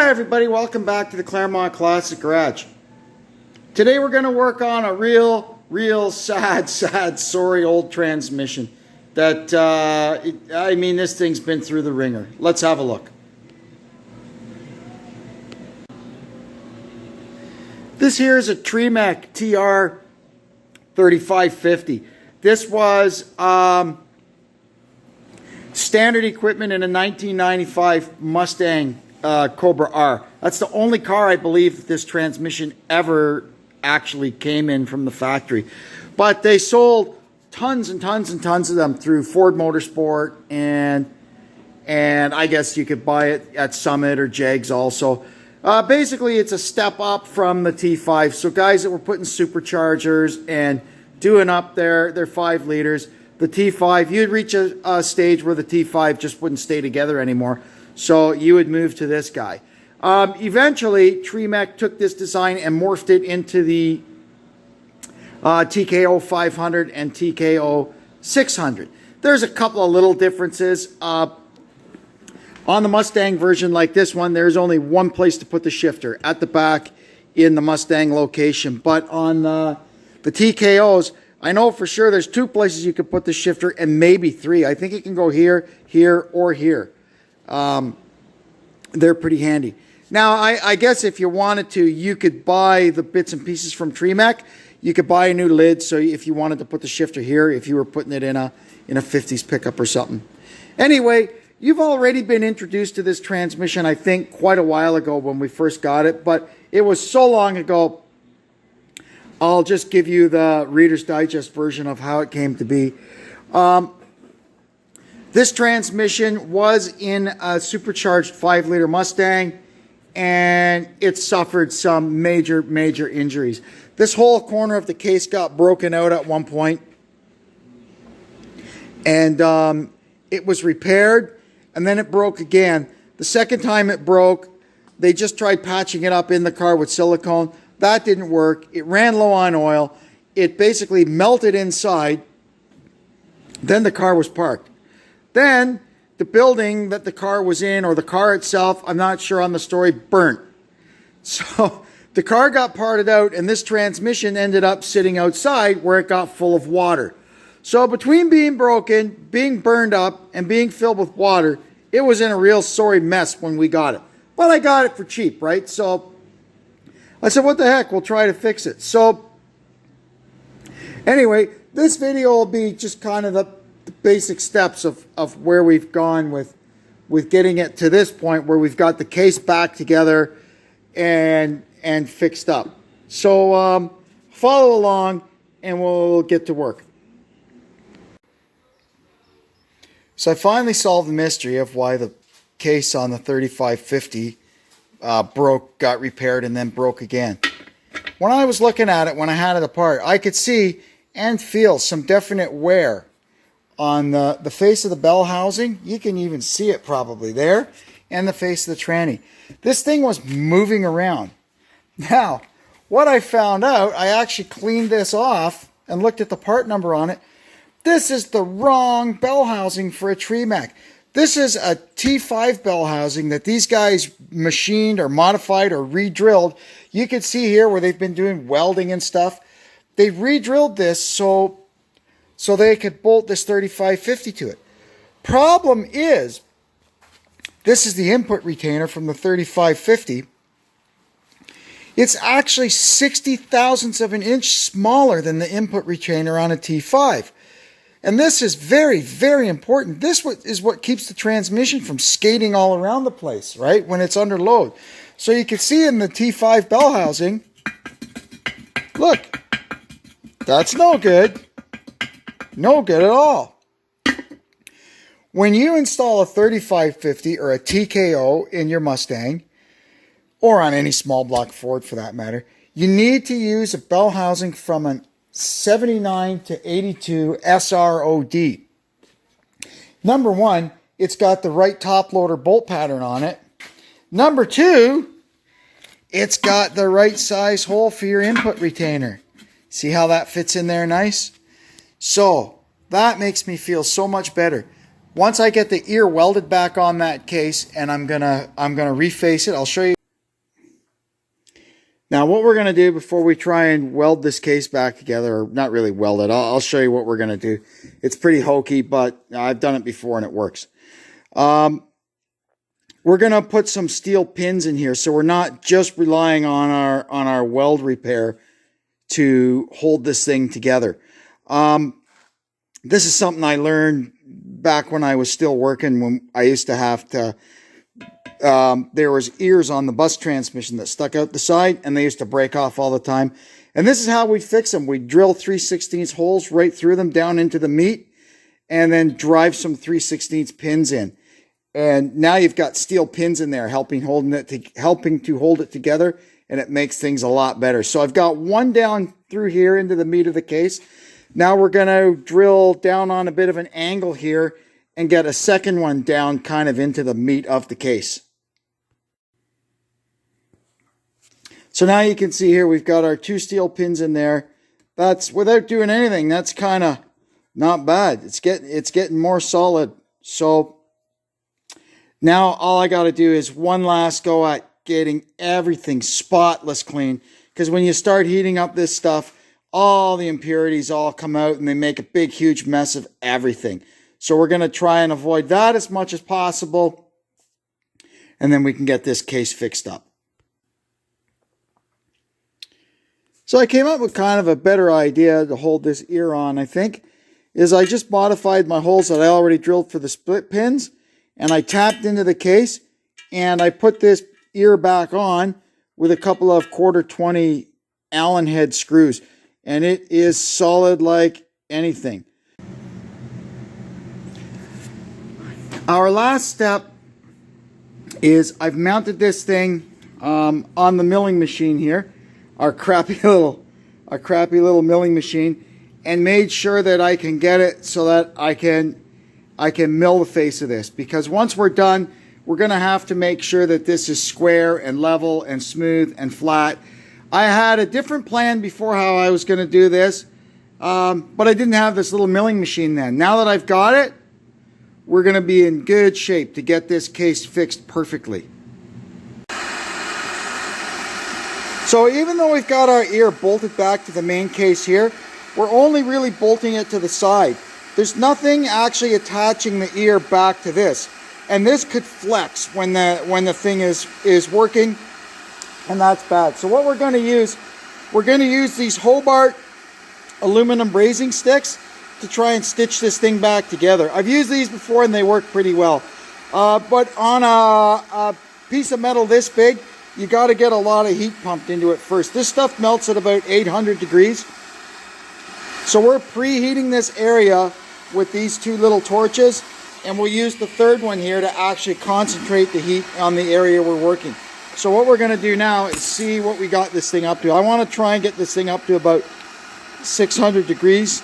Hi everybody, welcome back to the Claremont Classic Garage. Today we're going to work on a real sad, sorry old transmission that, this thing's been through the ringer. Let's have a look. This here is a Tremec TR3550. This was standard equipment in a 1995 Mustang Cobra R. That's the only car I believe that this transmission ever actually came in from the factory. But they sold tons and tons and tons of them through Ford Motorsport, and I guess you could buy it at Summit or Jags also. Basically, it's a step up from the T5. So guys that were putting superchargers and doing up their 5 liters, the T5, you'd reach a stage where the T5 just wouldn't stay together anymore. So you would move to this guy. Eventually, Tremec took this design and morphed it into the TKO 500 and TKO 600. There's a couple of little differences. On the Mustang version like this one, there's only one place to put the shifter, at the back in the Mustang location. But on the TKOs, I know for sure there's 2 places you could put the shifter, and maybe 3. I think it can go here, here, or here. They're pretty handy. Now, I guess if you wanted to, you could buy the bits and pieces from Tremec. You could buy a new lid, so if you wanted to put the shifter here, if you were putting it in a 50s pickup or something. Anyway, you've already been introduced to this transmission, I think, quite a while ago when we first got it, but it was so long ago, I'll just give you the Reader's Digest version of how it came to be. This transmission was in a supercharged 5-liter Mustang, and it suffered some major injuries. This whole corner of the case got broken out at one point, and it was repaired, and then it broke again. The second time it broke, they just tried patching it up in the car with silicone. That didn't work. It ran low on oil. It basically melted inside. Then the car was parked. Then the building that the car was in, or the car itself, I'm not sure on the story, burnt. So the car got parted out, and this transmission ended up sitting outside where it got full of water. So between being broken, being burned up, and being filled with water, it was in a real sorry mess when we got it. But I got it for cheap, right? So I said, what the heck, we'll try to fix it. So anyway, this video will be just kind of the basic steps of where we've gone with getting it to this point where we've got the case back together and fixed up. So follow along and we'll get to work. So I finally solved the mystery of why the case on the 3550 got repaired and then broke again. When I was looking at it, when I had it apart, I could see and feel some definite wear on the face of the bell housing. You can even see it probably there, and the face of the tranny. This thing was moving around. Now, what I found out, I actually cleaned this off and looked at the part number on it. This is the wrong bell housing for a Tremec. This is a T5 bell housing that these guys machined or modified or re-drilled. You can see here where they've been doing welding and stuff. They re-drilled this so they could bolt this 3550 to it. Problem is, this is the input retainer from the 3550. It's actually 60 thousandths of an inch smaller than the input retainer on a T5. And this is very important. This is what keeps the transmission from skating all around the place, right, when it's under load. So you can see in the T5 bell housing, look, that's no good. No good at all. When you install a 3550 or a TKO in your Mustang, or on any small block Ford for that matter, you need to use a bell housing from an 79 to 82 SROD. Number 1, it's got the right top loader bolt pattern on it. Number 2, it's got the right size hole for your input retainer. See how that fits in there nice? So that makes me feel so much better. Once I get the ear welded back on that case, and I'm gonna reface it, I'll show you. Now, what we're going to do before we try and weld this case back together, or not really weld it, I'll show you what we're going to do. It's pretty hokey, but I've done it before and it works. We're going to put some steel pins in here, so we're not just relying on our weld repair to hold this thing together. This is something I learned back when I was still working, when I used to have to, there was ears on the bus transmission that stuck out the side, and they used to break off all the time. And this is how we'd fix them. We'd drill 3/16 holes right through them down into the meat, and then drive some 3/16 pins in. And now you've got steel pins in there helping to hold it together, and it makes things a lot better. So I've got one down through here into the meat of the case. Now we're going to drill down on a bit of an angle here and get a second one down kind of into the meat of the case. So now you can see here we've got our 2 steel pins in there. That's without doing anything. That's kind of not bad. It's getting more solid. So now all I got to do is one last go at getting everything spotless clean. Because when you start heating up this stuff, all the impurities all come out and they make a big, huge mess of everything. So we're going to try and avoid that as much as possible. And then we can get this case fixed up. So I came up with kind of a better idea to hold this ear on, I think, is I just modified my holes that I already drilled for the split pins, and I tapped into the case, and I put this ear back on with a couple of 1/4-20 Allen head screws, and it is solid like anything. Our last step is I've mounted this thing on the milling machine here, our crappy little milling machine, and made sure that I can get it so that I can mill the face of this, because once we're done, we're going to have to make sure that this is square and level and smooth and flat. I had a different plan before how I was going to do this, but I didn't have this little milling machine then. Now that I've got it, we're going to be in good shape to get this case fixed perfectly. So even though we've got our ear bolted back to the main case here, we're only really bolting it to the side. There's nothing actually attaching the ear back to this. And this could flex when the thing is working, and that's bad. So what we're going to use these Hobart aluminum brazing sticks to try and stitch this thing back together. I've used these before and they work pretty well. But on a piece of metal this big, you got to get a lot of heat pumped into it first. This stuff melts at about 800 degrees. So we're preheating this area with these 2 little torches, and we'll use the third one here to actually concentrate the heat on the area we're working. So what we're going to do now is see what we got this thing up to. I want to try and get this thing up to about 600 degrees.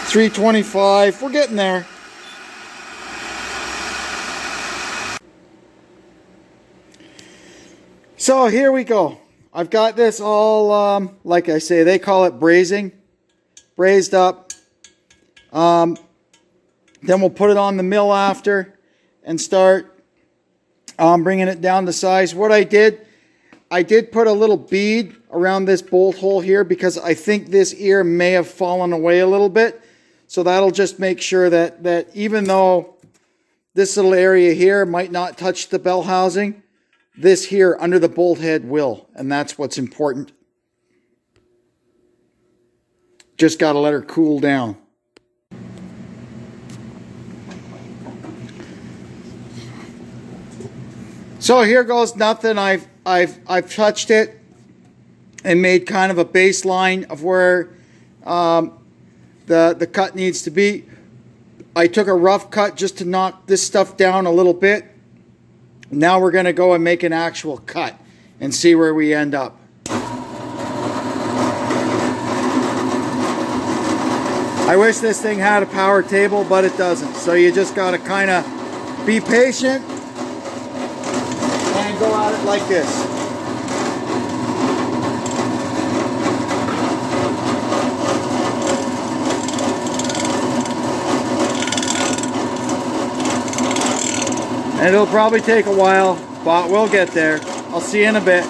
325, we're getting there. So here we go. I've got this all, like I say, they call it brazing, brazed up. Then we'll put it on the mill after and start bringing it down to size. What I did put a little bead around this bolt hole here because I think this ear may have fallen away a little bit. So that'll just make sure that even though this little area here might not touch the bell housing, this here under the bolt head will, and that's what's important. Just got to let her cool down. So here goes nothing. I've touched it and made kind of a baseline of where the cut needs to be. I took a rough cut just to knock this stuff down a little bit. Now we're going to go and make an actual cut and see where we end up. I wish this thing had a power table, but it doesn't. So you just got to kind of be patient and go at it like this. And it'll probably take a while, but we'll get there. I'll see you in a bit.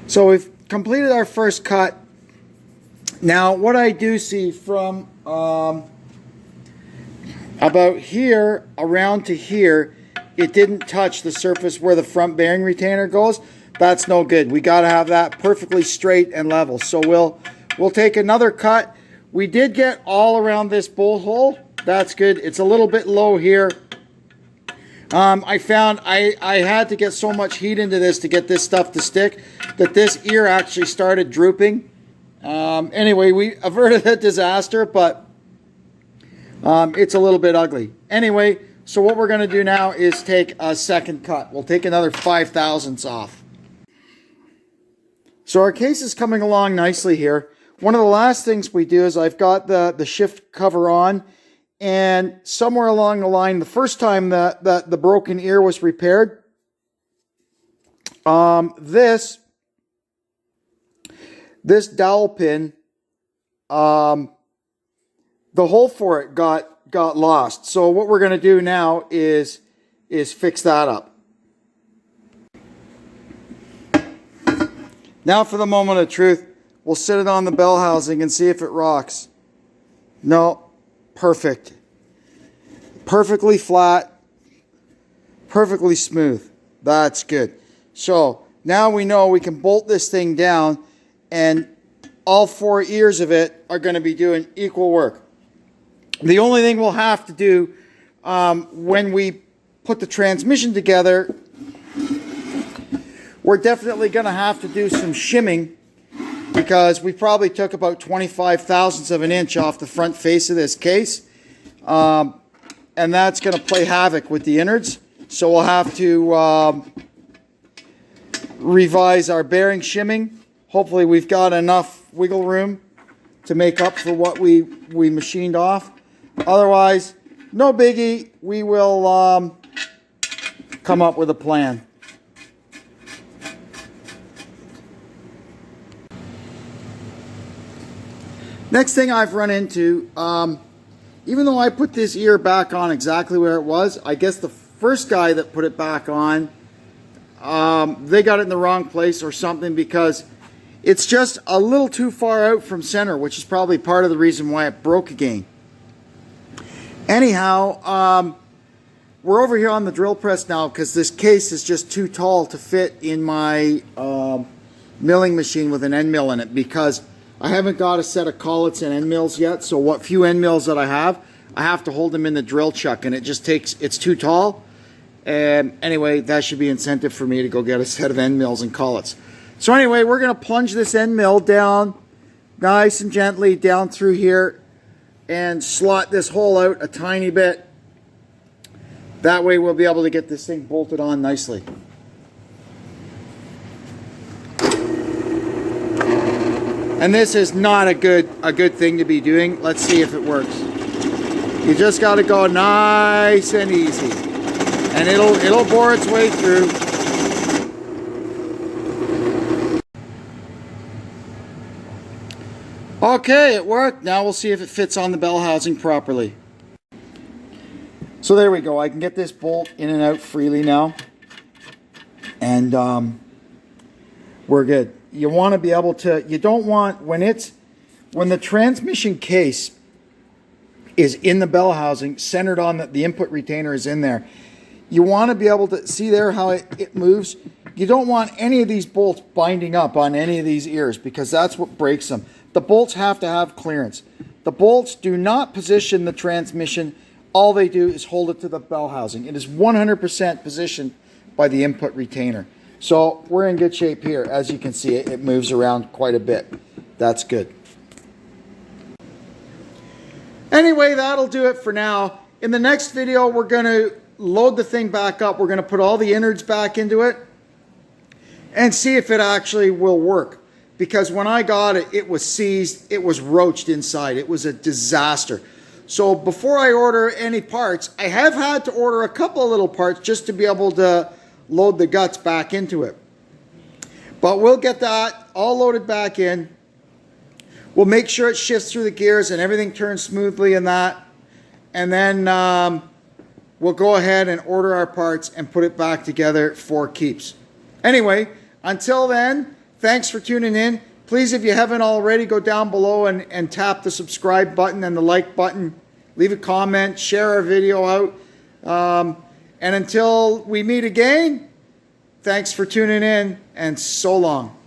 So we've completed our first cut. Now what I do see from about here around to here, it didn't touch the surface where the front bearing retainer goes. That's no good. We got to have that perfectly straight and level. So we'll take another cut. We did get all around this bolt hole. That's good. It's a little bit low here. I found I had to get so much heat into this to get this stuff to stick that this ear actually started drooping. Anyway, we averted a disaster, but it's a little bit ugly. Anyway, so what we're going to do now is take a second cut. We'll take another 5/1000ths off. So our case is coming along nicely here. One of the last things we do is I've got the shift cover on, and somewhere along the line, the first time that the broken ear was repaired, this dowel pin, the hole for it got lost. So what we're going to do now is fix that up. Now for the moment of truth, we'll sit it on the bell housing and see if it rocks. No. Perfect. Perfectly flat. Perfectly smooth. That's good. So now we know we can bolt this thing down, and all 4 ears of it are going to be doing equal work. The only thing we'll have to do when we put the transmission together, we're definitely going to have to do some shimming, because we probably took about 25/1000ths of an inch off the front face of this case. And that's going to play havoc with the innards. So we'll have to revise our bearing shimming. Hopefully we've got enough wiggle room to make up for what we machined off. Otherwise, no biggie. We will come up with a plan. Next thing I've run into, even though I put this ear back on exactly where it was, I guess the first guy that put it back on, they got it in the wrong place or something, because it's just a little too far out from center, which is probably part of the reason why it broke again. Anyhow, we're over here on the drill press now because this case is just too tall to fit in my milling machine with an end mill in it, because I haven't got a set of collets and end mills yet. So what few end mills that I have to hold them in the drill chuck, and it's too tall. And anyway, that should be incentive for me to go get a set of end mills and collets. So anyway, we're going to plunge this end mill down nice and gently down through here and slot this hole out a tiny bit. That way we'll be able to get this thing bolted on nicely. And this is not a good thing to be doing. Let's see if it works. You just got to go nice and easy, and it'll bore its way through. Okay, it worked. Now we'll see if it fits on the bell housing properly. So there we go. I can get this bolt in and out freely now, and we're good. You want to be able to, you don't want, when the transmission case is in the bell housing, centered on the input retainer is in there, you want to be able to see there how it moves. You don't want any of these bolts binding up on any of these ears, because that's what breaks them. The bolts have to have clearance. The bolts do not position the transmission. All they do is hold it to the bell housing. It is 100% positioned by the input retainer. So we're in good shape here. As you can see, it moves around quite a bit. That's good. Anyway, that'll do it for now. In the next video, we're going to load the thing back up. We're going to put all the innards back into it and see if it actually will work. Because when I got it, it was seized. It was roached inside. It was a disaster. So before I order any parts, I have had to order a couple of little parts just to be able to load the guts back into it. But we'll get that all loaded back in. We'll make sure it shifts through the gears and everything turns smoothly in that. And then we'll go ahead and order our parts and put it back together for keeps. Anyway, until then, thanks for tuning in. Please, if you haven't already, go down below and tap the subscribe button and the like button. Leave a comment, share our video out. And until we meet again, thanks for tuning in, and so long.